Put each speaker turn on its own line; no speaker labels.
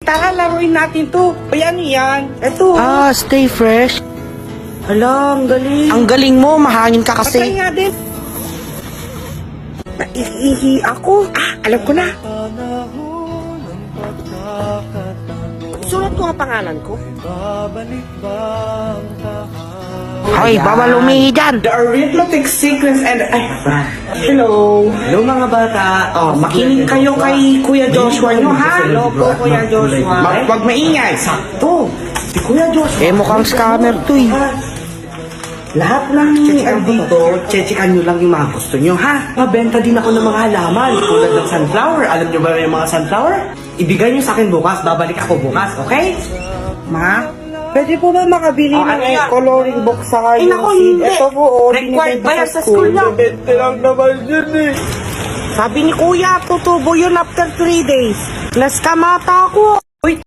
Tara, laruin natin to. Ayan yan. Ito.
Stay fresh.
Hala, ang galing.
Ang galing mo, mahangin ka
Patay
kasi.
nga din. Naiihi ako. Alam ko na. Sulat ko ang pangalan ko.
Hoy, bawal umihi dyan.
The arithmetic sequence and... Hello.
Hello mga bata.
Makinig kayo kay Kuya Joshua nyo, ha? Hello po, Kuya Joshua. Huwag maingay. Sakto. Si Kuya Joshua.
Mukhang scammer to eh.
Lahat ng dito, chechikan nyo lang yung mga gusto nyo, ha? Mabenta din ako ng mga halaman, tulad ng sunflower. Alam nyo ba yung mga sunflower? Ibigay nyo sa akin bukas, babalik ako bukas, okay? Ma? Pwede po ba makabili ng coloring book sa kayo?
naku, hindi.
Ito po,
Required ba yan sa school niya?
Ito lang naman yun eh.
Sabi ni Kuya, tutubo yun after 3 days. Naskamata ako.